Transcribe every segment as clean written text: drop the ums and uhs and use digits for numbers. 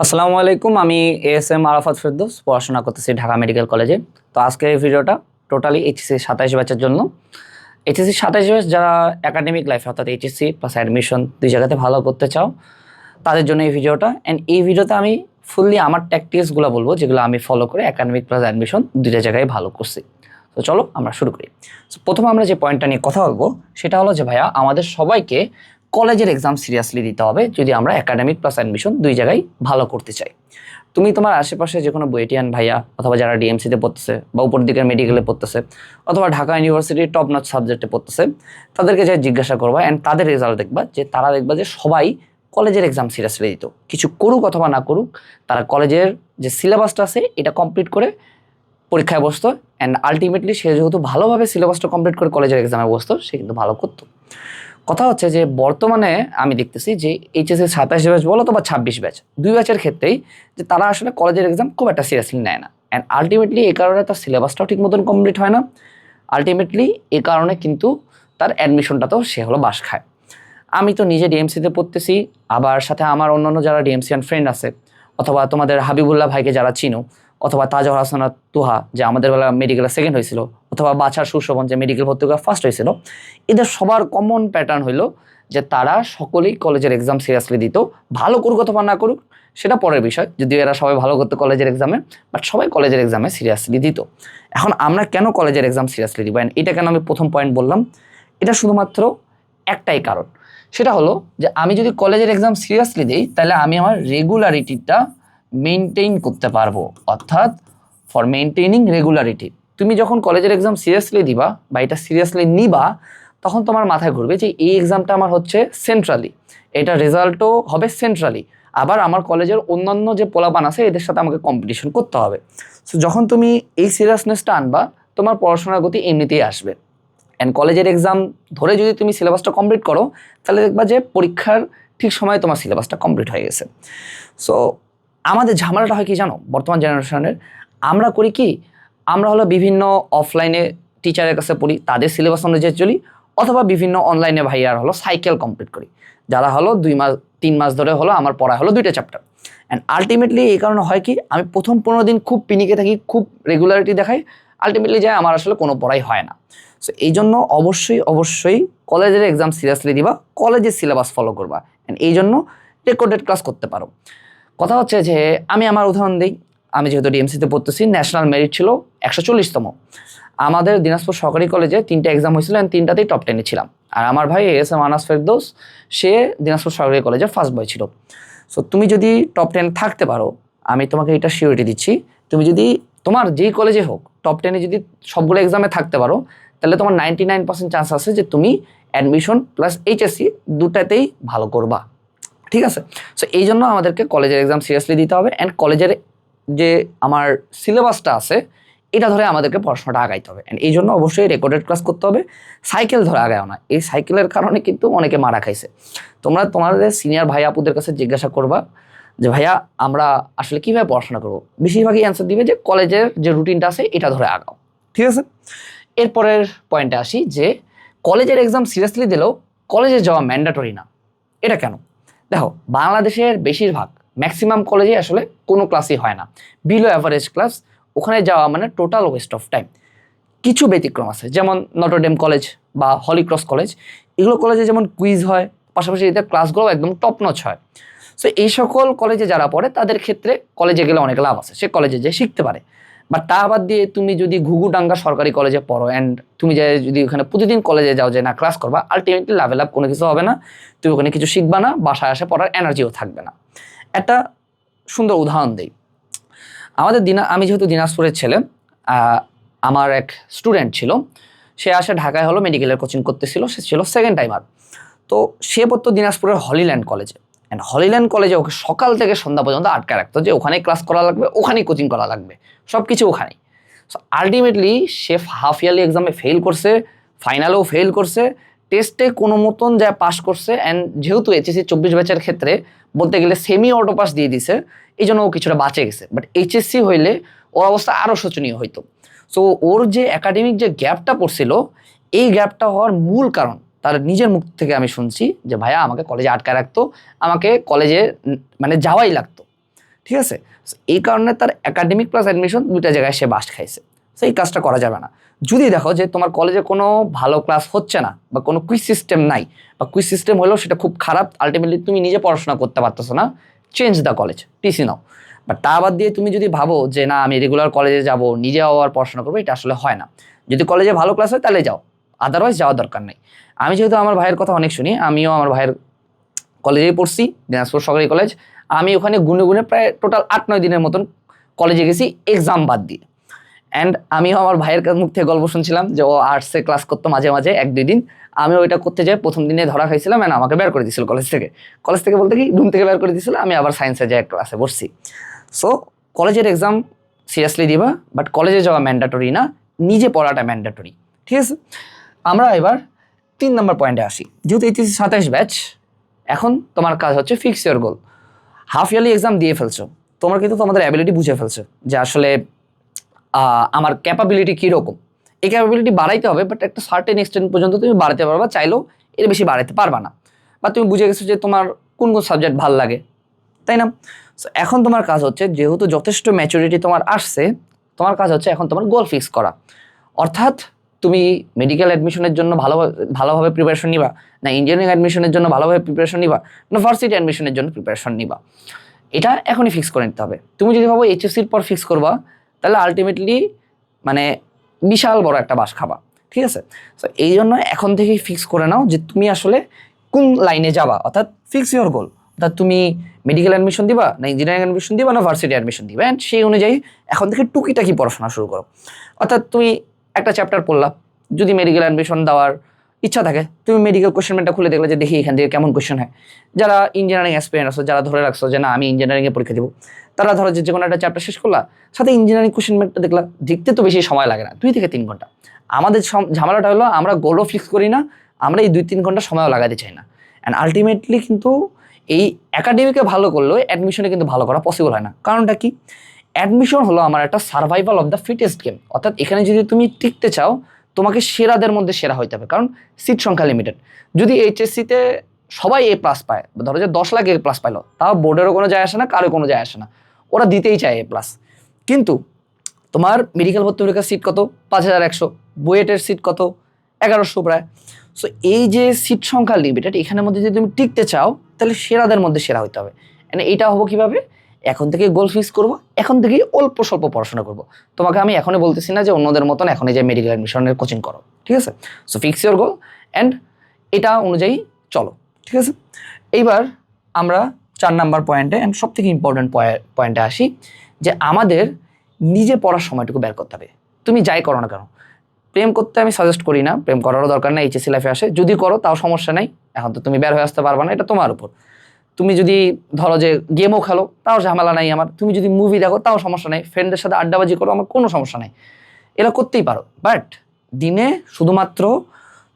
আসসালামু আলাইকুম। আমি এএসএম আরাফাত ফেরদৌস, পড়াশোনা করতেছি ঢাকা মেডিকেল কলেজে। তো আজকের এই ভিডিওটা টোটালি এইচএসসি 27 ব্যাচের জন্য। এইচএসসি 27 ব্যাচ যারা একাডেমিক লাইফে অর্থাৎ এইচএসসি প্লাস অ্যাডমিশন দুই জায়গাতে ভালো করতে চাও তাদের জন্য এই ভিডিওটা। অ্যান্ড এই ভিডিওতে আমি ফুললি আমার ট্যাকটিক্সগুলো বলবো যেগুলো আমি ফলো করে একাডেমিক প্লাস অ্যাডমিশন দুইটা জায়গায় ভালো করছি। তো চলো আমরা শুরু করি। প্রথমে আমরা যে পয়েন্টটা নিয়ে কথা বলবো সেটা হলো যে ভাইয়া আমাদের সবাইকে কলেজের এক্সাম সিরিয়াসলি দিতে হবে যদি আমরা একাডেমিক প্লাস অ্যাডমিশন দুই জায়গায় ভালো করতে চাই। তুমি তোমার আশেপাশে যে কোনো বুয়েটিয়ান ভাইয়া অথবা যারা ডিএমসিতে পড়তেছে বা উপর দিকের মেডিকেলে পড়তেছে অথবা ঢাকা ইউনিভার্সিটির টপ নচ সাবজেক্টে পড়তেছে তাদেরকে যে জিজ্ঞাসা করবা অ্যান্ড তাদের রেজাল্ট দেখবা যে তারা দেখবা যে সবাই কলেজের এক্সাম সিরিয়াসলি দিত। কিছু করুক অথবা না করুক তারা কলেজের যে সিলেবাসটা আছে এটা কমপ্লিট করে পরীক্ষায় বসতো অ্যান্ড আলটিমেটলি সে যেহেতু ভালোভাবে সিলেবাসটা কমপ্লিট করে কলেজের এক্সামে বসতো সে কিন্তু ভালো করতো। কথা হচ্ছে যে বর্তমানে আমি দেখতেছি যে এইচএসসি 27 ব্যাচ বলো অথবা 26 ব্যাচ দুই ব্যাচের ক্ষেত্রেই যে তারা আসলে কলেজের এক্সাম খুব একটা সিরিয়াসলি নেয় না অ্যান্ড আলটিমেটলি এই কারণে তার সিলেবাসটাও ঠিক মতন কমপ্লিট হয় না। আলটিমেটলি এই কারণে কিন্তু তার অ্যাডমিশনটাতেও সে হলো বাস খায়। আমি তো নিজে ডিএমসিতে পড়তেছি, আবার সাথে আমার অন্যান্য যারা ডিএমসিয়ান ফ্রেন্ড আছে অথবা তোমাদের হাবিবুল্লাহ ভাইকে যারা চিনো অথবা তাজহর হাসানা তুহা যে আমাদের বেলা মেডিকেলে সেকেন্ড হয়েছিল অথবা বাছার সুশোভন যে মেডিকেল ভর্তি করে ফার্স্ট হয়েছিল, এদের সবার কমন প্যাটার্ন হইলো যে তারা সকলেই কলেজের এক্সাম সিরিয়াসলি দিত। ভালো করুক অথবা না করুক সেটা পরের বিষয়, যদিও এরা সবাই ভালো করতো কলেজের এক্সামে, বাট সবাই কলেজের এক্সামে সিরিয়াসলি দিত। এখন আমরা কেন কলেজের এক্সাম সিরিয়াসলি দিব, এটা কেন আমি প্রথম পয়েন্ট বললাম, এটা শুধুমাত্র একটাই কারণ, সেটা হলো যে আমি যদি কলেজের এক্সাম সিরিয়াসলি দিই তাহলে আমি আমার রেগুলারিটিটা মেনটেইন করতে পারবো। অর্থাৎ ফর মেনটেইনিং রেগুলারিটি, তুমি যখন কলেজের এক্সাম সিরিয়াসলি দিবা বা এটা সিরিয়াসলি নিবা তখন তোমার মাথায় ঘুরবে যে এই এক্সামটা আমার হচ্ছে সেন্ট্রালি, এটা রেজাল্টও হবে সেন্ট্রালি, আবার আমার কলেজের অন্যান্য যে পোলাপান আছে এদের সাথে আমাকে কম্পিটিশন করতে হবে। সো যখন তুমি এই সিরিয়াসনেসটা আনবা তোমার পড়াশোনার গতি এমনিতেই আসবে। অ্যান্ড কলেজের এক্সাম ধরে যদি তুমি সিলেবাসটা কমপ্লিট করো তাহলে দেখবা যে পরীক্ষার ঠিক সময়ে তোমার সিলেবাসটা কমপ্লিট হয়ে গেছে। সো আমাদের ঝামেলাটা হয় কি জানো, বর্তমান জেনারেশনের আমরা করি কি, আমরা হলো বিভিন্ন অফলাইনে টিচারের কাছে পড়ি, তাদের সিলেবাস অনুযায়ী চলি, অথবা বিভিন্ন অনলাইনে ভাইয়ার হলো সাইকেল কমপ্লিট করি, যারা হলো 2 মাস 3 মাস ধরে হলো আমার পড়া হলো 2টা চ্যাপ্টার। অ্যান্ড আলটিমেটলি এই কারণে হয় কি, আমি প্রথম 15 দিন খুব পিনিকে থাকি, খুব রেগুলারিটি দেখাই, আলটিমেটলি যায় আমার আসলে কোনো পড়াই হয় না। সো এই জন্য অবশ্যই অবশ্যই কলেজের এক্সাম সিরিয়াসলি দিবা, কলেজের সিলেবাস ফলো করবা, অ্যান্ড এই জন্য রেকর্ডেড ক্লাস করতে পারো। কথা হচ্ছে যে আমি আমার উদাহরণ দিই, আমি যেহেতু ডিএমসিতে পড়তেছি, ন্যাশনাল মেরিট ছিল 140তম। আমাদের দিনাজপুর সরকারি কলেজে 3টা এক্সাম হয়েছিল, 3টাতেই টপ 10-এ ছিলাম। আর আমার ভাই এএসএম আনাস ফেরদৌস, সে দিনাজপুর সরকারি কলেজের ফার্স্ট বয় ছিল। সো তুমি যদি টপ 10 থাকতে পারো, আমি তোমাকে এটা সিওরিটি দিচ্ছি, তুমি যদি তোমার যেই কলেজে হোক টপ 10-এ যদি সবগুলো এক্সামে থাকতে পারো তাহলে তোমার 99% চান্স আছে যে তুমি অ্যাডমিশন প্লাস এইচএসসি দুটাতেই ভালো করবা। ঠিক আছে? সো এই জন্য আমাদেরকে কলেজের এক্সাম সিরিয়াসলি দিতে হবে অ্যান্ড কলেজের যে আমার সিলেবাসটা আছে এটা ধরে আমাদেরকে পড়াশোনাটা আগাইতে হবে। অ্যান্ড এই জন্য অবশ্যই রেকর্ডেড ক্লাস করতে হবে, সাইকেল ধরে আগায়ও না। এই সাইকেলের কারণে কিন্তু অনেকে মারা খাইছে। তোমরা তোমাদের সিনিয়র ভাই আপুদের কাছে জিজ্ঞাসা করবা যে ভাইয়া আমরা আসলে কীভাবে পড়াশোনা করবো, বেশিরভাগই অ্যান্সার দিবে যে কলেজের যে রুটিনটা আছে এটা ধরে আগাও। ঠিক আছে? এরপরের পয়েন্টে আসি যে কলেজের এক্সাম সিরিয়াসলি দিলেও কলেজে যাওয়া ম্যান্ডেটরি না। এটা কেন? দেখো, বাংলাদেশের বেশিরভাগ ম্যাক্সিমাম কলেজে আসলে কোনো ক্লাসই হয় না, বিলো অ্যাভারেজ ক্লাস, ওখানে যাওয়া মানে টোটাল ওয়েস্ট অফ টাইম। কিছু ব্যতিক্রম আছে, যেমন নটরডেম কলেজ বা হলিক্রস কলেজ, এগুলো কলেজে যেমন কুইজ হয়, পাশাপাশি এদের ক্লাসগুলো একদম টপ নচ হয়। সো এই সকল কলেজে যারা পড়ে তাদের ক্ষেত্রে কলেজে গেলে অনেক লাভ আছে, সে কলেজে যেয়ে শিখতে পারে। বাট তা বাদ দিয়ে তুমি যদি ঘুঘুডাঙ্গা সরকারি কলেজে পড়ো অ্যান্ড তুমি যে যদি ওখানে প্রতিদিন কলেজে যাও যে না ক্লাস করবা, আলটিমেটলি লাভ কোনো কিছু হবে না, তুমি ওখানে কিছু শিখবা না, বাসায় আসে পড়ার এনার্জিও থাকবে না। একটা সুন্দর উদাহরণ দিই, আমি যেহেতু দিনাজপুরের ছেলে, আমার এক স্টুডেন্ট ছিল, সে আসে ঢাকায় হলো মেডিকেলের কোচিং করতেছিল, সে ছিল সেকেন্ড টাইমার। তো সে পড়তো দিনাজপুরের হলিল্যান্ড কলেজে, অ্যান্ড হলিল্যান্ড কলেজে ওকে সকাল থেকে সন্ধ্যা পর্যন্ত আটকা রাখতো যে ওখানেই ক্লাস করা লাগবে, ওখানেই কোচিং করা লাগবে, সব কিছু ওখানেই। সো আলটিমেটলি সে হাফ ইয়ারলি এক্সামে ফেল করছে, ফাইনালেও ফেল করছে, টেস্টে কোনো মতন যা পাস করছে। অ্যান্ড যেহেতু এইচএসসি 24 ব্যাচের ক্ষেত্রে বলতে গেলে সেমি অটো পাস দিয়ে দিছে, এই জন্য ও কিছুটা বাঁচে গেছে। বাট এইচএসসি হইলে ওর অবস্থা আরও শোচনীয় হইতো। সো ওর যে একাডেমিক যে গ্যাপটা পড়ছিল, এই গ্যাপটা হওয়ার মূল কারণ তার নিজের মুখ থেকে আমি শুনছি যে ভাইয়া আমাকে কলেজে আটকায় রাখতো, আমাকে কলেজে মানে যাওয়াই লাগতো। ঠিক আছে? এই কারণে তার একাডেমিক প্লাস অ্যাডমিশন দুইটা জায়গায় সে বাস্ট খাইছে। সো এই কাজটা করা যাবে না। যদি দেখো যে তোমার কলেজে কোনো ভালো ক্লাস হচ্ছে না বা কোনো কুইজ সিস্টেম নাই, বা কুইজ সিস্টেম হলেও সেটা খুব খারাপ, আলটিমেটলি তুমি নিজে পড়াশোনা করতে পারতেছো না, change the college, TC now. But তা বাদ দিয়ে তুমি যদি ভাবো যে না আমি রেগুলার কলেজে যাব, নিজে আবার পড়াশোনা করবো, এটা আসলে হয় না। যদি কলেজে ভালো ক্লাস হয় তাহলে যাও, আদারওয়াইজ যাওয়ার দরকার নেই। আমি যেহেতু আমার ভাইয়ের কথা অনেক শুনি, আমিও আমার ভাইয়ের কলেজেই পড়ছি, দিনাজপুর সরকারি কলেজ। আমি ওখানে গুনে গুনে প্রায় টোটাল 8-9 দিনের মতন কলেজে গেছি, এক্সাম বাদ দিয়ে। অ্যান্ড আমিও আমার ভাইয়ের মুখ থেকে গল্প শুনছিলাম যে ও আর্টসে ক্লাস করতো মাঝে মাঝে 1-2 দিন। আমি ওইটা করতে যাই, প্রথম দিনে ধরা খাইছিলাম, অ্যান্ড আমাকে বের করে দিয়েছিল কলেজ থেকে। কলেজ থেকে বলতে কি, রুম থেকে বের করে দিয়েছিল। আমি আবার সায়েন্সে যাই ক্লাসে বসছি। সো কলেজের এক্সাম সিরিয়াসলি দিবা, বাট কলেজে যাওয়া ম্যান্ডেটরি না, নিজে পড়াটা ম্যান্ডেটরি। ঠিক আছে, আমরা এবার 3 নম্বর পয়েন্টে আসি। যেহেতু এইচএসসি 27 ব্যাচ, এখন তোমার কাজ হচ্ছে fix your goal. Half yearly exam দিয়ে ফেলছো, তোমরা কিন্তু তোমাদের অ্যাবিলিটি বুঝে ফেলছো যে আসলে আমার ক্যাপাবিলিটি কীরকম। এই ক্যাপাবিলিটি বাড়াইতে হবে, বাট একটা সার্টেন এক্সটেন্ট পর্যন্ত তুমি বাড়াতে পারবা, চাইলেও এর বেশি বাড়াতে পারবা না। বা তুমি বুঝে গেছো যে তোমার কোন কোন সাবজেক্ট ভালো লাগে, তাই না? সো এখন তোমার কাজ হচ্ছে, যেহেতু যথেষ্ট ম্যাচুরিটি তোমার আসছে, তোমার কাজ হচ্ছে এখন তোমার গোল ফিক্স করা। অর্থাৎ তুমি মেডিকেল অ্যাডমিশনের জন্য ভালোভাবে প্রিপারেশন নিবা, না ইঞ্জিনিয়ারিং অ্যাডমিশনের জন্য ভালোভাবে প্রিপারেশন নিবা, না ভার্সিটি অ্যাডমিশনের জন্য প্রিপারেশন নিবা, এটা এখনই ফিক্স করে নিতে হবে। তুমি যদি ভাবো এইচএসসির পর ফিক্স করবা, তাহলে আলটিমেটলি মানে বিশাল বড় একটা বাস খাবা। ঠিক আছে, তো এই জন্য এখন থেকেই ফিক্স করে নাও যে তুমি আসলে কোন লাইনে যাবা, অর্থাৎ ফিক্স ইওর গোল। অর্থাৎ তুমি মেডিকেল অ্যাডমিশন দিবা, না ইঞ্জিনিয়ারিং অ্যাডমিশন দিবা, না ভার্সিটি অ্যাডমিশন দিবা, অ্যান্ড সেই অনুযায়ী এখন থেকে টুকিটাকি পড়াশোনা শুরু করো। অর্থাৎ তুমি একটা চ্যাপ্টার পড়লা, যদি মেডিকেল অ্যাডমিশন দেওয়ার ইচ্ছা থাকে, তুমি মেডিকেল কোয়েশ্চেন ব্যাংকটা খুলে দেখলে যে দেখি এখান থেকে কেমন কোয়েশ্চেন হয়। যারা ইঞ্জিনিয়ারিং অ্যাসপিরেন্ট আছো, যারা ধরে রাখছো যে না আমি ইঞ্জিনিয়ারিংয়ে পরীক্ষা দিব, তারা ধরো যে কোনো একটা চ্যাপ্টার শেষ করলা, সাথে ইঞ্জিনিয়ারিং কোয়েশ্চেন ব্যাংকটা দেখলা, দেখতে তো বেশি সময় লাগে না, 2 থেকে 3 ঘন্টা। আমাদের ঝামেলাটা হলো আমরা গোলও ফিক্স করি না, আমরা এই 2-3 ঘন্টা সময়ও লাগাতে চাই না। অ্যান্ড আলটিমেটলি কিন্তু এই একাডেমিকে ভালো করলেও অ্যাডমিশনে কিন্তু ভালো করা পসিবল হয় না। কারণটা কি? অ্যাডমিশন হলো আমার একটা survival of the fittest game. অর্থাৎ এখানে যদি তুমি টিকতে চাও, তোমাকে সেরাদের মধ্যে সেরা হইতে হবে, কারণ সিট সংখ্যা লিমিটেড। যদি এইচএসসিতে সবাই A+ পায়, ধরো যে 10 লাখ A+ পাইলো, তাও বোর্ডেরও কোনো যায় আসে না, কারো কোনো যায় আসে না, ওরা দিতেই চায় A+। কিন্তু তোমার মেডিকেল ভর্তি পরীক্ষার সিট কত? 5100। বুয়েটের সিট কত? 1100 প্রায়। সো এই যে সিট সংখ্যা লিমিটেড, এখানের মধ্যে যদি তুমি টিকতে চাও, তাহলে সেরাদের মধ্যে সেরা হইতে হবে। এইটা হবো কিভাবে? এখন থেকে গোল ফিক্স করবো, এখন থেকেই অল্প স্বল্প পড়াশোনা করবো। তোমাকে আমি এখনই বলতেছি না যে অন্যদের মতন এখনই যে মেডিকেল অ্যাডমিশনের কোচিং করো, ঠিক আছে? So fix your goal and এটা অনুযায়ী চলো, ঠিক আছে? এইবার আমরা 4 নাম্বার পয়েন্টে অ্যান্ড সব থেকে ইম্পর্টেন্ট পয়েন্টে আসি, যে আমাদের নিজে পড়ার সময়টুকু বের করতে হবে। তুমি যাই করো না কেন, প্রেম করতে আমি সাজেস্ট করি না, প্রেম করারও দরকার নেই এইচএসসি লাইফে আসে। যদি করো তাও সমস্যা নাই, এখন তো তুমি বের হয়ে আসতে পারবা না, এটা তোমার উপর। তুমি যদি ধরো যে গেমও খেলো, তাও ঝামেলা নাই আমার। তুমি যদি মুভি দেখো, তাও সমস্যা নাই। ফ্রেন্ডদের সাথে আড্ডাবাজি করো, আমার কোনো সমস্যা নাই, এরা করতেই পারো। বাট দিনে শুধুমাত্র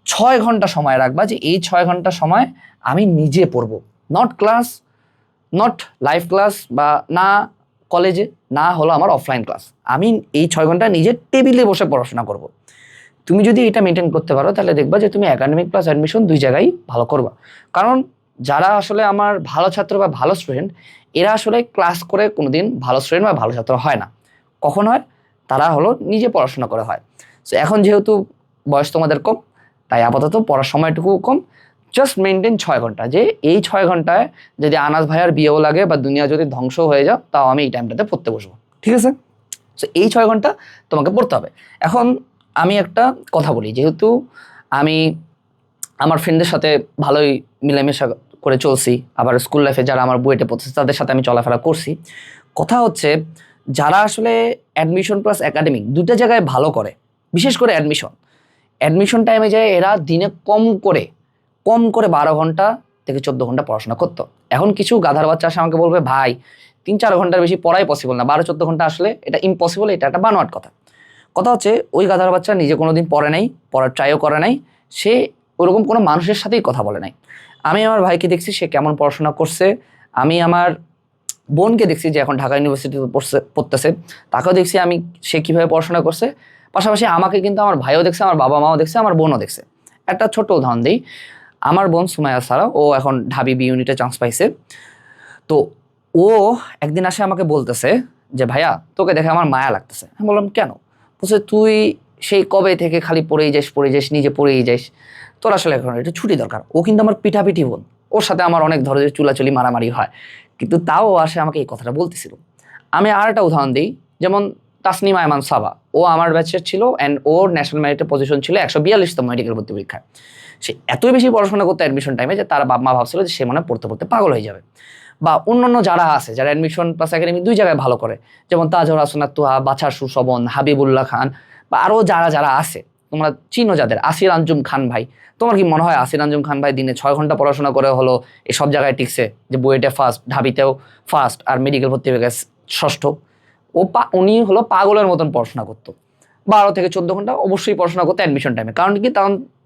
6 ঘন্টা সময় রাখবা, যে এই 6 ঘন্টা সময় আমি নিজে পড়বো। Not class, not live class, বা না কলেজে, না হলো আমার অফলাইন ক্লাস। আমি এই 6 ঘন্টা নিজের টেবিলে বসে পড়াশোনা করব। তুমি যদি এটা মেনটেন করতে পারো, তাহলে দেখবা যে তুমি একাডেমিক প্লাস অ্যাডমিশন 2 জায়গায় ভালো করবা। কারণ যারা আসলে আমার ভালো ছাত্র বা ভালো স্টুডেন্ট, এরা আসলে ক্লাস করে কোনোদিন ভালো স্টুডেন্ট বা ভালো ছাত্র হয় না। কখন হয়? তারা হলো নিজে পড়াশোনা করে হয়। সো এখন যেহেতু বয়স তোমাদের কম, তাই আপাতত পড়ার সময়টুকু কম। জাস্ট মেনটেন 6 ঘন্টা, যে এই 6 ঘন্টায় যদি আনাস ভাইয়ার বিয়েও লাগে বা দুনিয়া যদি ধ্বংস হয়ে যাও, তাও আমি এই টাইমটাতে পড়তে বসবো, ঠিক আছে? সো এই 6 ঘন্টা তোমাকে পড়তে হবে। এখন আমি একটা কথা বলি, যেহেতু আমি আমার ফ্রেন্ডদের সাথে ভালোই মিলেমিশা করে চলছি, আবার স্কুল লাইফে যারা আমার বুয়েটে পড়তেছে তাদের সাথে আমি চলাফেরা করছি। কথা হচ্ছে, যারা আসলে অ্যাডমিশন প্লাস একাডেমিক 2টা জায়গায় ভালো করে, বিশেষ করে অ্যাডমিশন টাইমে যায় এরা দিনে কম করে 12 ঘন্টা থেকে 14 ঘন্টা পড়াশোনা করতো। এখন কিছু গাধার বাচ্চা আসে আমাকে বলবে, ভাই 3-4 ঘন্টার বেশি পড়াই পসিবল না, 12-14 ঘন্টা আসলে এটা ইম্পসিবল, এটা একটা বানোয়াট কথা। কথা হচ্ছে, ওই গাধার বাচ্চা নিজে কোনোদিন পড়ে নাই, পড়ার ট্রাইও করে নাই, সে ওরকম কোনো মানুষের সাথেই কথা বলে নাই। আমি আমার ভাইকে দেখছি সে কেমন পড়াশোনা করছে, আমি আমার বোনকে দেখছি যে এখন ঢাকা ইউনিভার্সিটিতে পড়তেছে, তাকেও দেখছি আমি সে কীভাবে পড়াশোনা করছে। পাশাপাশি আমাকে কিন্তু আমার ভাইও দেখছে, আমার বাবা মাও দেখছে, আমার বোনও দেখছে। একটা ছোট্ট উদাহরণ দিই, আমার বোন সুমাইয়া সারা, ও এখন ঢাবি বি ইউনিটে চান্স পাইছে। তো ও একদিন আসে আমাকে বলতেছে যে ভাইয়া তোকে দেখে আমার মায়া লাগতেছে। আমি বললাম কেন? বলছে তুই সেই কবে থেকে খালি পড়েই যাস নিজে পড়েই যাস, তোর আসলে এখন একটু ছুটি দরকার। ও কিন্তু আমার পিঠাপিঠি বোন, ওর সাথে আমার অনেক ধরনের চুলাচুলি মারামারি হয়, কিন্তু তাও ও আসে আমাকে এই কথাটা বলতেছিল। আমি আর একটা উদাহরণ দিই, যেমন তাসনিমা আয়মান সাবা, ও আমার ব্যাচের ছিল অ্যান্ড ওর ন্যাশনাল মেরিটের পজিশন ছিল 142তম মেডিকেল ভর্তি পরীক্ষায়। সে এতই বেশি পড়াশোনা করতে অ্যাডমিশন টাইমে যে তার বাবা মা ভাবছিল যে সে মনে হয় পড়তে পড়তে পাগল হয়ে যাবে। বা অন্যান্য যারা আছে যারা অ্যাডমিশন প্লাস একাডেমি দুই জায়গায় ভালো করে, যেমন তাজহর হাসানাত তুহা, বাছার সুশোভন, হাবিবুল্লাহ খান, বা আরও যারা যারা আছে তোমরা চিনো যাদের, আসির আঞ্জুম খান ভাই। তোমার কি মনে হয় আসির আঞ্জুম খান ভাই দিনে 6 ঘন্টা পড়াশোনা করে হলো সব জায়গায় টিকছে, যে বুয়েটে ফার্স্ট, ঢাবিতেও ফার্স্ট, আর মেডিকেল ভর্তি হয়ে গেছে ষষ্ঠ? উনি হলো পাগলের মতন পড়াশোনা করতো, 12 থেকে 14 ঘন্টা অবশ্যই পড়াশোনা করতে অ্যাডমিশন টাইমে। কারণ কি,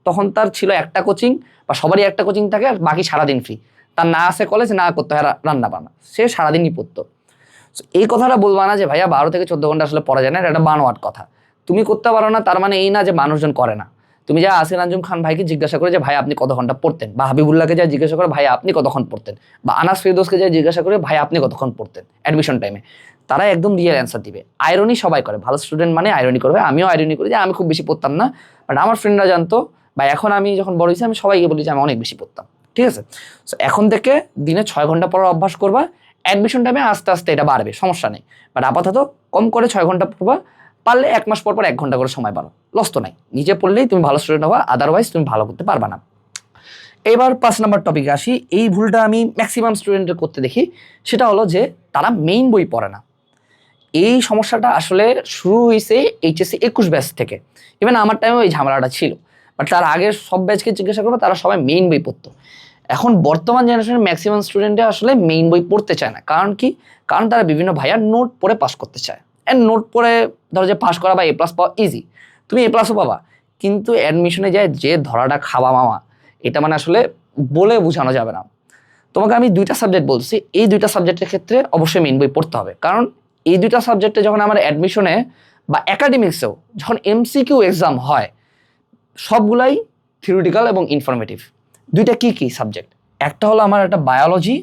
তখন তার ছিল একটা কোচিং, বা সবারই একটা কোচিং থাকে, আর বাকি সারাদিন ফ্রি। তার না আছে কলেজ, না করতে হয় রান্না বান্না, সে সারাদিনই পড়তো। এই কথাটা বলবা না যে ভাইয়া 12 থেকে 14 ঘন্টা আসলে পড়া যায় না, এটা বানোয়াট কথা। তুমি করতে পারো না তার মানে এই না যে মানুষজন করে না। তুমি যা আসির আঞ্জুম খান ভাইকে জিজ্ঞাসা করে যে ভাই আপনি কত ঘন্টা পড়তেন, বা হাবিবুল্লাহকে যা জিজ্ঞাসা করে ভাই আপনি কতক্ষণ পড়তেন, বা আনাস ফিরদৌসকে যা জিজ্ঞাসা করে ভাই আপনি কতক্ষণ পড়তেন অ্যাডমিশন টাইমে, তারা একদম রিয়েল অ্যান্সার দিবে। আইরনি সবাই করে, ভালো স্টুডেন্ট মানে আইরনি করবে, আমিও আইরনি করি যে আমি খুব বেশি পড়তাম না, বাট আমার ফ্রেন্ডরা জানতো। বা এখন আমি যখন বড় হয়েছি আমি সবাইকে বলি যে আমি অনেক বেশি পড়তাম। ঠিক আছে, সো এখন থেকে দিনে 6 ঘন্টা পড়ার অভ্যাস করবা, অ্যাডমিশন টাইমে আস্তে আস্তে এটা বাড়বে, সমস্যা নেই। বাট আপাতত কম করে 6 ঘন্টা পড়বা, পারলে 1 মাস পর পর 1 ঘন্টা করে সময় পারো, লস তো নাই। নিজে পড়লেই তুমি ভালো স্টুডেন্ট হবা, আদারওয়াইজ তুমি ভালো করতে পারবা না। এবার 5 নম্বর টপিকে আসি। এই ভুলটা আমি ম্যাক্সিমাম স্টুডেন্টের করতে দেখি, সেটা হলো যে তারা মেইন বই পড়ে না। এই সমস্যাটা আসলে শুরু হয়েছে এইচএসসি 21 ব্যাচ থেকে। ইভেন আমার টাইমেও এই ঝামেলাটা ছিল, বাট তার আগের সব ব্যাচকে জিজ্ঞাসা করবো, তারা সবাই মেইন বই পড়তো। এখন বর্তমান জেনারেশনের ম্যাক্সিমাম স্টুডেন্টে আসলে মেইন বই পড়তে চায় না। কারণ কি? কারণ তারা বিভিন্ন ভাইয়ার নোট পড়ে পাস করতে চায়। অ্যান্ড নোট পড়ে ধরো যে পাস করা বা এ প্লাস পাওয়া ইজি, তুমি এ প্লাসও পাবা, কিন্তু অ্যাডমিশনে যায় যে ধরাটা খাওয়া মামা, এটা মানে আসলে বলে বোঝানো যাবে না। তোমাকে আমি 2টা সাবজেক্ট বলছি, এই 2টা সাবজেক্টের ক্ষেত্রে অবশ্যই মেইন বই পড়তে হবে। কারণ এই 2টা সাবজেক্টে যখন আমার অ্যাডমিশনে বা একাডেমিক্সেও যখন এমসিকিউ এক্সাম হয়, সবগুলাই থিওরিটিক্যাল এবং ইনফরমেটিভ। 2টা কি কি সাবজেক্ট? একটা হলো আমার একটা বায়োলজি,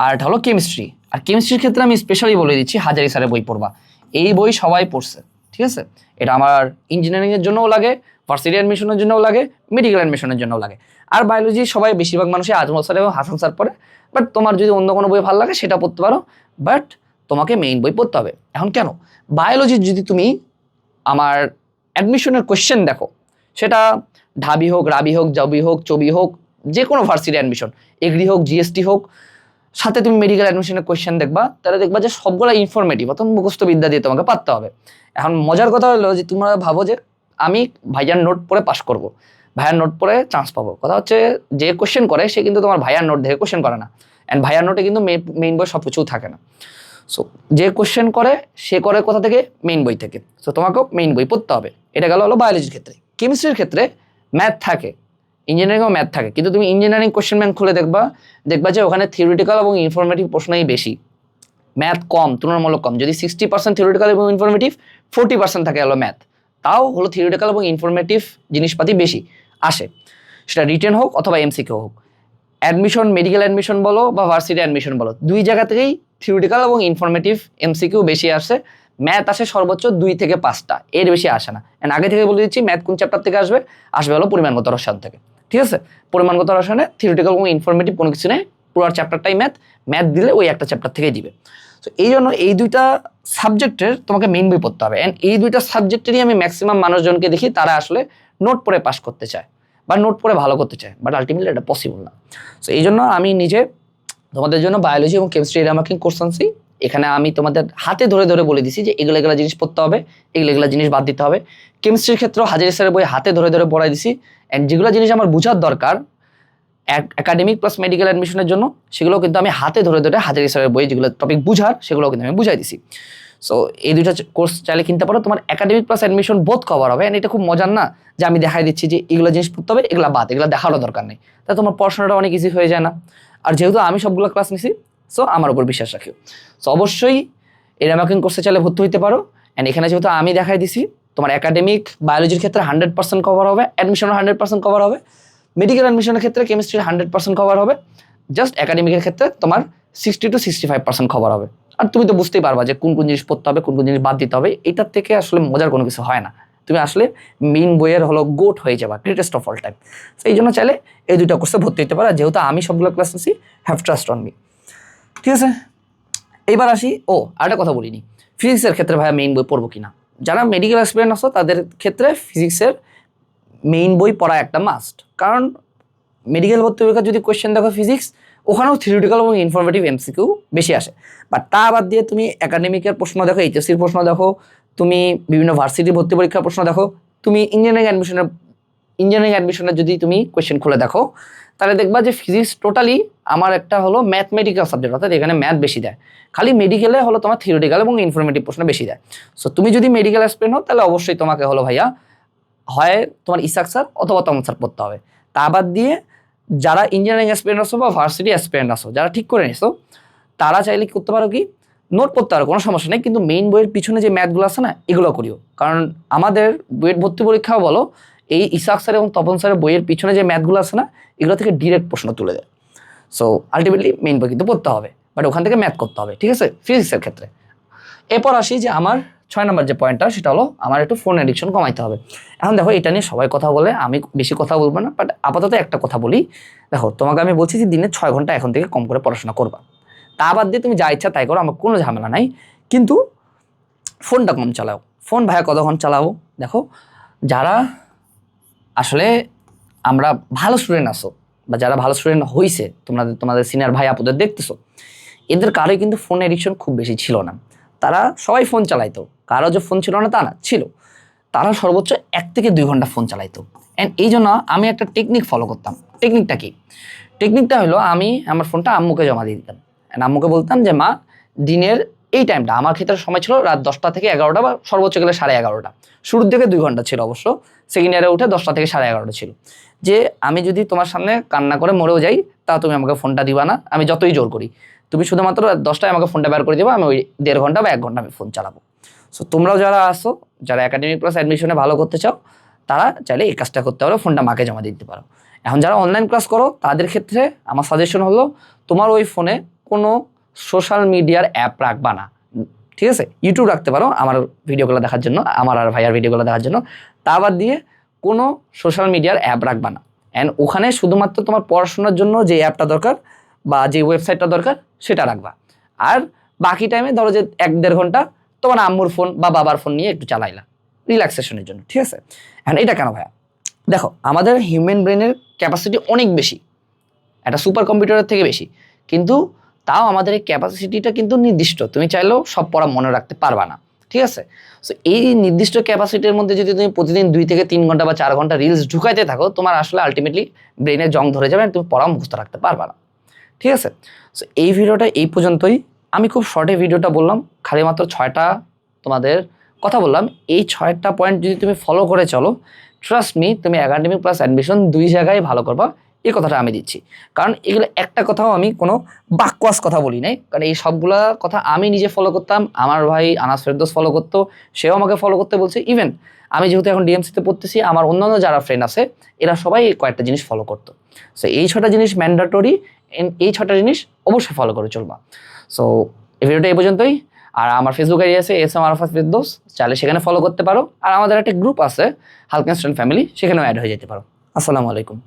আর একটা হলো কেমিস্ট্রি। আর কেমিস্ট্রির ক্ষেত্রে আমি স্পেশালি বলে দিচ্ছি হাজারি স্যারের বই পড়বা। এই বই সবাই পড়ছে, ঠিক আছে? এটা আমার ইঞ্জিনিয়ারিংয়ের জন্যও লাগে, ভার্সিটি অ্যাডমিশনের জন্যও লাগে, মেডিকেল অ্যাডমিশনের জন্যও লাগে। আর বায়োলজি সবাই বেশিরভাগ মানুষই আজমল স্যার এবং হাসান স্যার পড়ে, বাট তোমার যদি অন্য কোনো বই ভালো লাগে সেটা পড়তে পারো, বাট তোমাকে মেইন বই পড়তে হবে। এখন কেন? বায়োলজির যদি তুমি আমার অ্যাডমিশনের কোয়েশ্চেন দেখো, সেটা ঢাবি হোক, রাবি হোক, জবি হোক, চবি হোক, যে কোনো ভার্সিটি অ্যাডমিশন, এগ্রি হোক, জিএসটি হোক, সাথে তুমি মেডিকেল অ্যাডমিশনের কোয়েশ্চেন দেখবা, তাহলে দেখবা যে সবগুলো ইনফরমেটিভ, অত মুখস্থ বিদ্যা দিয়ে তোমাকে পারতে হবে। এখন মজার কথা হলো যে তোমরা ভাবো যে আমি ভাইয়ার নোট পড়ে পাস করব, ভাইয়ার নোট পড়ে চান্স পাবো। কথা হচ্ছে যে কোয়েশ্চেন করে সে কিন্তু তোমার ভাইয়ার নোট দেখে কোয়েশ্চেন করে না, অ্যান্ড ভাইয়ার নোটে কিন্তু মেইন বই সব কিছুও থাকে না। সো যে কোয়েশ্চেন করে সে করে কোথা থেকে? মেইন বই থেকে। সো তোমাকেও মেইন বই পড়তে হবে। এটা হলো বায়োলজির ক্ষেত্রে। কেমিস্ট্রির ক্ষেত্রে ম্যাথ থাকে, ইঞ্জিনিয়ারিংও ম্যাথ থাকে, কিন্তু তুমি ইঞ্জিনিয়ারিং কোয়েশ্চেন ব্যাংক খুলে দেখবা যে ওখানে থিওরিটিক্যাল এবং ইনফরমেটিভ প্রশ্নই বেশি, ম্যাথ কম, তুলনামূলক কম। যদি 60% থিওরিটিক্যাল এবং ইনফরমেটিভ, 40% থাকে হলো ম্যাথ। তাও হলো থিওরিটিক্যাল এবং ইনফরমেটিভ জিনিসপাতি বেশি আসে, সেটা রিটেন হোক অথবা এমসিকিউ হোক। অ্যাডমিশন, মেডিকেল অ্যাডমিশন বলো বা ভার্সিটি অ্যাডমিশন বলো, দুই জায়গা থেকেই থিওরিটিক্যাল এবং ইনফরমেটিভ এমসিকিউ বেশি আসে। ম্যাথ আসে সর্বোচ্চ 2 থেকে 5টা, এর বেশি আসে না। এন্ড আগে থেকে বলে দিচ্ছি ম্যাথ কোন চ্যাপ্টার থেকে আসবে, হলো পরিমাণগত রসায়ন থেকে। ঠিক আছে, পরিমাণগত রসায়নে থিওরিটিক্যাল এবং ইনফরমেটিভ কোনো কিছু নেই, পুরো চ্যাপ্টারটাই ম্যাথ। ম্যাথ দিলে ওই একটা চ্যাপ্টার থেকেই দিবে। তো এই জন্য এই 2টা সাবজেক্টের তোমাকে মেইন বই পড়তে হবে। অ্যান্ড এই 2টা সাবজেক্টেরই আমি ম্যাক্সিমাম মানুষজনকে দেখি তারা আসলে নোট পড়ে পাস করতে চায় বা নোট পড়ে ভালো করতে চায়, বাট আলটিমেটলি এটা পসিবল না। সো এই জন্য আমি নিজে তোমাদের জন্য বায়োলজি এবং কেমিস্ট্রি রিমার্কিং কোর্স আনছি। এখানে আমি তোমাদের হাতে ধরে ধরে বলে দিছি যে এগুলো এগুলো জিনিস পড়তে হবে, এগুলো এগুলো জিনিস বাদ দিতে হবে। কেমিস্ট্রির ক্ষেত্রেও হাজারি স্যারের বই হাতে ধরে ধরে পড়াই দিছি। অ্যান্ড যেগুলো জিনিস আমার বোঝার দরকার একাডেমিক প্লাস মেডিকেল অ্যাডমিশনের জন্য, সেগুলো কিন্তু আমি হাতে ধরে ধরে হাজারি স্যারের বই যেগুলো টপিক বুঝার, সেগুলো কিন্তু আমি বুঝাই দিছি। সো এই 2টা কোর্স চাইলে কিনতে পারো, তোমার একাডেমিক প্লাস অ্যাডমিশন বোধ কভার হবে। এন্ড এটা খুব মজার না যে আমি দেখাই দিচ্ছি যে এগুলো জিনিস পড়তে হবে, এগুলো বাদ, এগুলো দেখারও দরকার নেই, তাই তোমার পড়াশোনাটা অনেক ইজি হয়ে যায় না? আর যেহেতু আমি সবগুলো ক্লাস নিছি, সো আমার উপর বিশ্বাস রাখিও। সো অবশ্যই এই রিমার্কিং কোর্সে চাইলে ভর্তি হইতে পারো। অ্যান্ড এখানে যেহেতু আমি দেখাই দিছি, তোমার একাডেমিক বায়োলজির ক্ষেত্রে 100% কভার হবে, অ্যাডমিশনও 100% কভার হবে, মেডিকেল অ্যাডমিশনের ক্ষেত্রে কেমিস্ট্রির 100% কভার হবে, জাস্ট একাডেমিকের ক্ষেত্রে তোমার 60-65% খবর হবে। আর তুমি তো বুঝতেই পারবা যে কোন কোন জিনিস পড়তে হবে, কোন কোন জিনিস বাদ দিতে হবে। এটার থেকে আসলে মজার কোনো কিছু হয় না। তুমি আসলে মেইন বইয়ের হলো গোট হয়ে যাবা, গ্রেটেস্ট অফ অল টাইম। তো এই জন্য চাইলে এই দুইটা কোর্সে ভর্তি হতে পারো। যেহেতু আমি সবগুলো ক্লাস নিচ্ছি, হ্যাভ ট্রাস্ট অন মি। ঠিক আছে, এইবার আসি। আরেকটা কথা বলিনি, ফিজিক্সের ক্ষেত্রে ভাইয়া মেইন বই পড়বো কিনা। যারা মেডিকেল এক্সপিরিয়েন্স আসো তাদের ক্ষেত্রে ফিজিক্সের মেইন বই পড়া একটা মাস্ট। কারণ মেডিকেল ভর্তি পরীক্ষা যদি কোয়েশ্চেন দেখো ফিজিক্স, ওখানেও থিওরিটিক্যাল এবং ইনফরমেটিভ এমসিকিউ বেশি আসে। বাট তা বাদ দিয়ে তুমি একাডেমিকের প্রশ্ন দেখো, এইচএসসির প্রশ্ন দেখো, তুমি বিভিন্ন ভার্সিটি ভর্তি পরীক্ষার প্রশ্ন দেখো, তুমি ইঞ্জিনিয়ারিং অ্যাডমিশনের যদি তুমি কোয়েশ্চেন খুলে দেখো, তাহলে দেখবা যে ফিজিক্স টোটালি আমার একটা হলো ম্যাথমেটিক্যাল সাবজেক্ট, অর্থাৎ এখানে ম্যাথ বেশি দেয়। খালি মেডিকেলে হলো তোমার থিওরিটিক্যাল এবং ইনফরমেটিভ প্রশ্ন বেশি দেয়। সো তুমি যদি মেডিকেল অ্যাসপিরেন্ট হও তাহলে অবশ্যই তোমাকে হলো ভাইয়া হয় তোমার ইসাক স্যার অথবা তমন স্যার পড়তে হবে। তা বাদ দিয়ে যারা ইঞ্জিনিয়ারিং অ্যাসপিরেন্ট আসো বা ভার্সিটি অ্যাসপিরেন্ট আসো, যারা ঠিক করে নিছো, তারা চাইলে করতে পারো কি, নোট করতে পারো, কোনো সমস্যা নেই। কিন্তু মেইন বইয়ের পিছনে যে ম্যাথগুলো আছে না, এগুলো করিও। কারণ আমাদের বইয়ের ভর্তি পরীক্ষাও বলো, এই ইসাক স্যার এবং তপন স্যারের বইয়ের পিছনে যে ম্যাথগুলো আছে না, এগুলো থেকে ডিরেক্ট প্রশ্ন তুলে দেয়। সো আলটিমেটলি মেইন বই কিন্তু পড়তে হবে, বাট ওখান থেকে ম্যাথ করতে হবে। ঠিক আছে, ফিজিক্সের ক্ষেত্রে। এরপর আসি যে আমার 6 নম্বর যে পয়েন্টটা, সেটা হলো আমার একটু ফোন অ্যাডিকশন কমাইতে হবে। এখন দেখো, এটা নিয়ে সবাই কথা বলে, আমি বেশি কথা বলবো না, বাট আপাতত একটা কথা বলি। দেখো, তোমাকে আমি বলছি যে দিনে 6 ঘন্টা এখন থেকে কম করে পড়াশোনা করবা। তা বাদ দিয়ে তুমি যা ইচ্ছা তাই করো, আমার কোনো ঝামেলা নাই। কিন্তু ফোনটা কম চালাও। ফোন ভাইয়া কতক্ষণ চালাবো? দেখো, যারা আসলে আমরা ভালো স্টুডেন্ট আসো বা যারা ভালো স্টুডেন্ট হইছে, তোমাদের সিনিয়র ভাই আপুদের দেখতেছো, এদের কারোই কিন্তু ফোন এডিকশন খুব বেশি ছিল না। তারা সবাই ফোন চালাইতো, কারো যে ফোন ছিল না তা না, ছিল। তারা সর্বোচ্চ 1 থেকে 2 ঘন্টা ফোন চালাইতো। অ্যান্ড এই জন্য আমি একটা টেকনিক ফলো করতাম। টেকনিকটা কি? টেকনিকটা হলো, আমি আমার ফোনটা আম্মুকে জমা দিয়ে দিতাম। অ্যান্ড আম্মুকে বলতাম যে মা, দিনের এই টাইমটা, আমার ক্ষেত্রে সময় ছিল রাত 10টা থেকে 11টা বা সর্বোচ্চ গেলে 11:30। শুরুর দিকে 2 ঘন্টা ছিল অবশ্য, সেকেন্ড ইয়ারে উঠে 10টা থেকে 11:30 ছিল। যে আমি যদি তোমার সামনে কান্না করে মরেও যাই, তা তুমি আমাকে ফোনটা দিবা না, আমি যতই জোর করি। তুমি শুধুমাত্র 10টায় আমাকে ফোনটা বের করে দেবো, আমি ওই 1.5 ঘন্টা বা 1 ঘন্টা আমি ফোন চালাবো। সো তোমরাও যারা আসো, যারা একাডেমিক ক্লাস অ্যাডমিশনে ভালো করতে চাও, তারা চাইলে এই কাজটা করতে পারো, ফোনটা মাকে জমা দিতে পারো। এখন যারা অনলাইন ক্লাস করো, তাদের ক্ষেত্রে আমার সাজেশন হলো, তোমার ওই ফোনে কোনো সোশ্যাল মিডিয়ার অ্যাপ রাখবা না। ঠিক আছে, ইউটিউব রাখতে পারো আমার ভিডিওগুলো দেখার জন্য, আমার আর ভাইয়ার ভিডিওগুলো দেখার জন্য। তা বাদ দিয়ে কোনো সোশ্যাল মিডিয়ার অ্যাপ রাখবা না। অ্যান্ড ওখানে শুধুমাত্র তোমার পড়াশোনার জন্য যে অ্যাপটা দরকার বা যে ওয়েবসাইটটা দরকার, সেটা রাখবা। আর বাকি টাইমে ধরো যে 1-1.5 ঘন্টা তোমার আম্মুর ফোন বা বাবার ফোন নিয়ে একটু চালাইলা রিল্যাক্সেশনের জন্য। ঠিক আছে, এখন এটা কেন ভাইয়া? দেখো, আমাদের হিউম্যান ব্রেনের ক্যাপাসিটি অনেক বেশি, একটা সুপার কম্পিউটারের থেকে বেশি। কিন্তু তাও আমাদের এই ক্যাপাসিটিটা কিন্তু নির্দিষ্ট, তুমি চাইলেও সব পড়া মনে রাখতে পারবা না। ঠিক আছে, সো এই নির্দিষ্ট ক্যাপাসিটির মধ্যে যদি তুমি প্রতিদিন 2 থেকে 3 ঘন্টা বা 4 ঘন্টা রিলস ঢুকাইতে থাকো, তোমার আসলে আলটিমেটলি ব্রেনে জং ধরে যাবে, তুমি পড়াও মুখস্থ রাখতে পারবা না। ঠিক আছে, সো এই ভিডিওটা এই পর্যন্তই। আমি খুব শর্টে ভিডিওটা বললাম, খালি মাত্র 6টা তোমাদের কথা বললাম। এই 6টা পয়েন্ট যদি তুমি ফলো করে চলো, ট্রাস্ট মি, তুমি একাডেমিক প্লাস অ্যাডমিশন 2 জায়গায় ভালো করবা, এই কথাটা আমি দিচ্ছি। কারণ এগুলো একটা কথাও আমি কোনো বাকওয়াস কথা বলি নাই, কারণ এই সবগুলা কথা আমি নিজে ফলো করতাম, আমার ভাই আনাস ফেরদৌস ফলো করতো, সেও আমাকে ফলো করতে বলছে। ইভেন আমি যেহেতু এখন ডিএমসিতে পড়তেছি, আমার অন্যান্য যারা ফ্রেন্ড আছে, এরা সবাই কয়েকটা জিনিস ফলো করতো। সো এই 6টা জিনিস ম্যান্ডেটরি, এই 6টা জিনিস অবশ্যই ফলো করে চলবা। সো এই ভিডিওটা এই পর্যন্তই। আর আমার ফেসবুক আইডি আছে SM আরাফাত ফেরদৌস, চাইলে সেখানে ফলো করতে পারো। আর আমাদের একটা গ্রুপ আছে হালকেন স্টুডেন্ট ফ্যামিলি, সেখানেও অ্যাড হয়ে যেতে পারো। আসসালামু আলাইকুম।